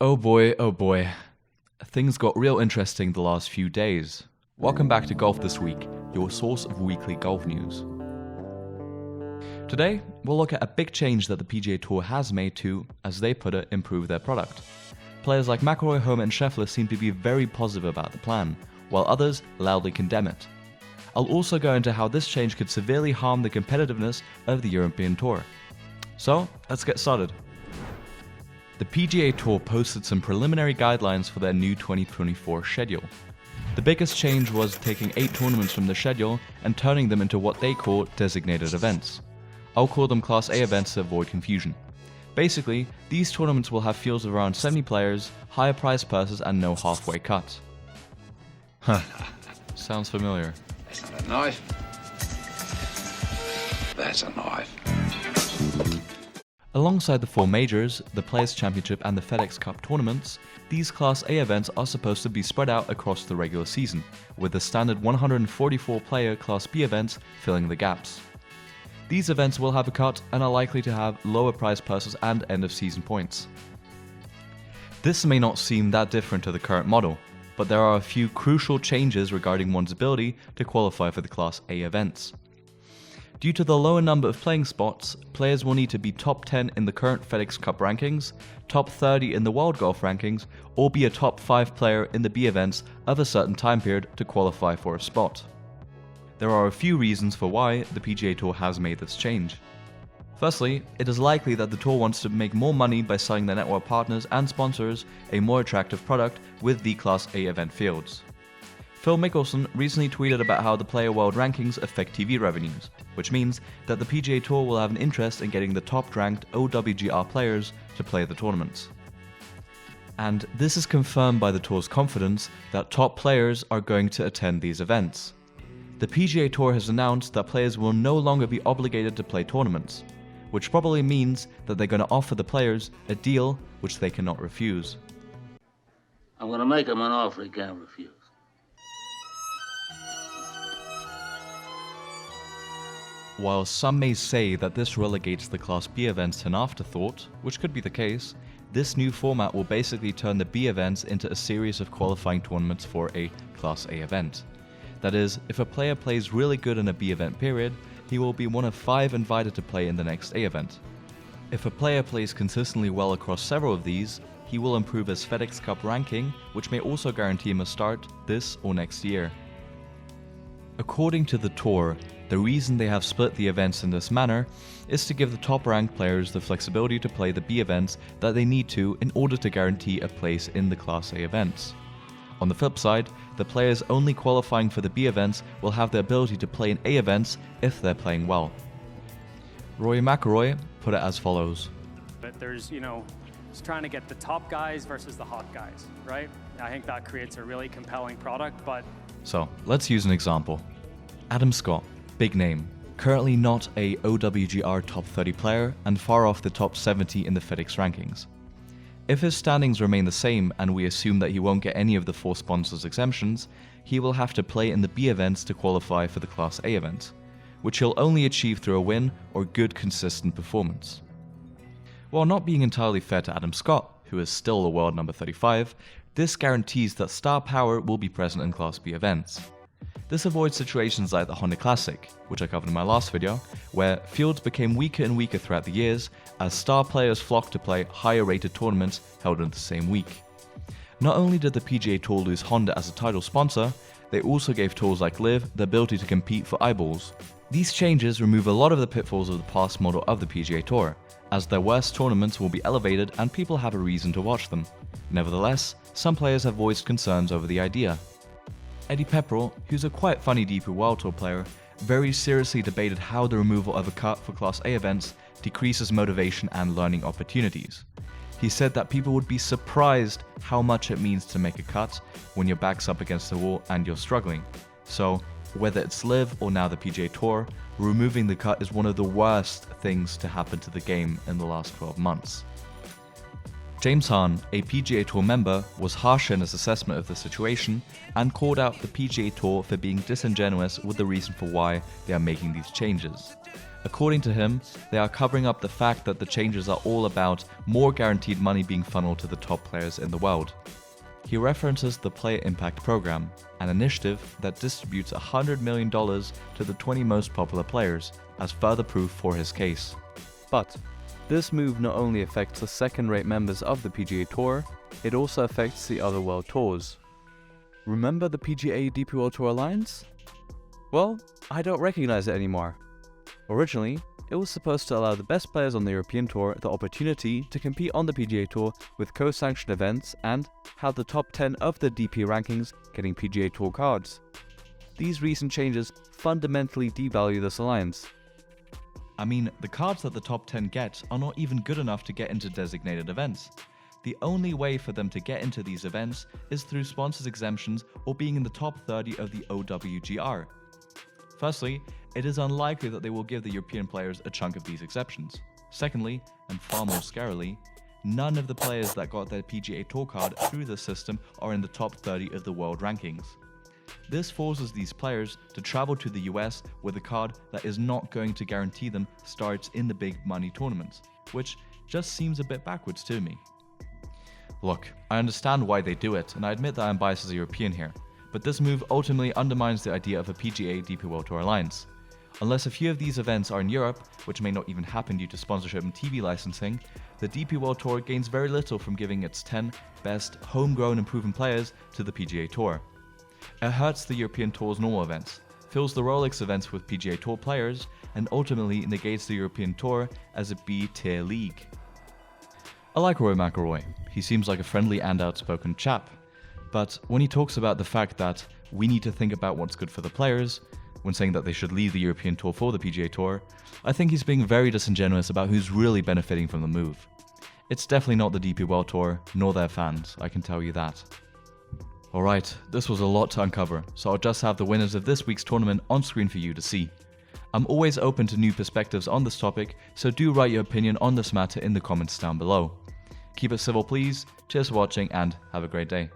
Oh boy. Things got real interesting the last few days. Welcome back to Golf This Week, your source of weekly golf news. Today, we'll look at a big change that the PGA Tour has made to, as they put it, improve their product. Players like McIlroy, Homa and Scheffler seem to be very positive about the plan, while others loudly condemn it. I'll also go into how this change could severely harm the competitiveness of the European Tour. So, let's get started. The PGA Tour posted some preliminary guidelines for their new 2024 schedule. The biggest change was taking 8 tournaments from the schedule and turning them into what they call designated events. I'll call them Class A events to avoid confusion. Basically, these tournaments will have fields of around 70 players, higher prize purses and no halfway cut. Sounds familiar. That's not a knife. That's a knife. Alongside the 4 majors, the Players' Championship and the FedEx Cup tournaments, these Class A events are supposed to be spread out across the regular season, with the standard 144-player Class B events filling the gaps. These events will have a cut and are likely to have lower prize purses and end-of-season points. This may not seem that different to the current model, but there are a few crucial changes regarding one's ability to qualify for the Class A events. Due to the lower number of playing spots, players will need to be top 10 in the current FedEx Cup rankings, top 30 in the World Golf rankings, or be a top 5 player in the B events of a certain time period to qualify for a spot. There are a few reasons for why the PGA Tour has made this change. Firstly, it is likely that the Tour wants to make more money by selling their network partners and sponsors a more attractive product with the Class A event fields. Phil Mickelson recently tweeted about how the Player World Rankings affect TV revenues, which means that the PGA Tour will have an interest in getting the top-ranked OWGR players to play the tournaments. And this is confirmed by the Tour's confidence that top players are going to attend these events. The PGA Tour has announced that players will no longer be obligated to play tournaments, which probably means that they're going to offer the players a deal which they cannot refuse. I'm going to make them an offer he can't refuse. While some may say that this relegates the Class B events to an afterthought, which could be the case, this new format will basically turn the B events into a series of qualifying tournaments for a Class A event. That is, if a player plays really good in a B event period, he will be one of 5 invited to play in the next A event. If a player plays consistently well across several of these, he will improve his FedEx Cup ranking, which may also guarantee him a start this or next year. According to the Tour, the reason they have split the events in this manner is to give the top-ranked players the flexibility to play the B events that they need to in order to guarantee a place in the Class A events. On the flip side, the players only qualifying for the B events will have the ability to play in A events if they're playing well. Rory McIlroy put it as follows. But there's, it's trying to get the top guys versus the hot guys, right? I think that creates a really compelling product, but... So, let's use an example. Adam Scott, big name, currently not a OWGR top 30 player and far off the top 70 in the FedEx rankings. If his standings remain the same and we assume that he won't get any of the 4 sponsors exemptions, he will have to play in the B events to qualify for the Class A event, which he'll only achieve through a win or good consistent performance. While not being entirely fair to Adam Scott, who is still the world number 35, this guarantees that star power will be present in Class B events. This avoids situations like the Honda Classic, which I covered in my last video, where fields became weaker and weaker throughout the years as star players flocked to play higher rated tournaments held in the same week. Not only did the PGA Tour lose Honda as a title sponsor, they also gave tours like LIV the ability to compete for eyeballs. These changes remove a lot of the pitfalls of the past model of the PGA Tour, as their worst tournaments will be elevated and people have a reason to watch them. Nevertheless, some players have voiced concerns over the idea. Eddie Pepperell, who's a quite funny DP World Tour player, very seriously debated how the removal of a cut for Class A events decreases motivation and learning opportunities. He said that people would be surprised how much it means to make a cut when your back's up against the wall and you're struggling. So, whether it's LIV or now the PGA Tour, removing the cut is one of the worst things to happen to the game in the last 12 months. James Hahn, a PGA Tour member, was harsh in his assessment of the situation and called out the PGA Tour for being disingenuous with the reason for why they are making these changes. According to him, they are covering up the fact that the changes are all about more guaranteed money being funneled to the top players in the world. He references the Player Impact Program, an initiative that distributes $100 million to the 20 most popular players, as further proof for his case. But this move not only affects the second-rate members of the PGA Tour, it also affects the other world tours. Remember the PGA DP World Tour Alliance? Well, I don't recognize it anymore. Originally, it was supposed to allow the best players on the European Tour the opportunity to compete on the PGA Tour with co-sanctioned events and have the top 10 of the DP rankings getting PGA Tour cards. These recent changes fundamentally devalue this alliance. I mean, the cards that the top 10 get are not even good enough to get into designated events. The only way for them to get into these events is through sponsors exemptions or being in the top 30 of the OWGR. Firstly, it is unlikely that they will give the European players a chunk of these exceptions. Secondly, and far more scarily, none of the players that got their PGA Tour card through this system are in the top 30 of the world rankings. This forces these players to travel to the US with a card that is not going to guarantee them starts in the big money tournaments, which just seems a bit backwards to me. Look, I understand why they do it, and I admit that I'm biased as a European here, but this move ultimately undermines the idea of a PGA DP World Tour Alliance. Unless a few of these events are in Europe, which may not even happen due to sponsorship and TV licensing, the DP World Tour gains very little from giving its 10 best homegrown and proven players to the PGA Tour. It hurts the European Tour's normal events, fills the Rolex events with PGA Tour players, and ultimately negates the European Tour as a B-tier league. I like Rory McIlroy. He seems like a friendly and outspoken chap. But when he talks about the fact that we need to think about what's good for the players, when saying that they should leave the European Tour for the PGA Tour, I think he's being very disingenuous about who's really benefiting from the move. It's definitely not the DP World Tour, nor their fans, I can tell you that. Alright, this was a lot to uncover, so I'll just have the winners of this week's tournament on screen for you to see. I'm always open to new perspectives on this topic, so do write your opinion on this matter in the comments down below. Keep it civil please, cheers for watching and have a great day.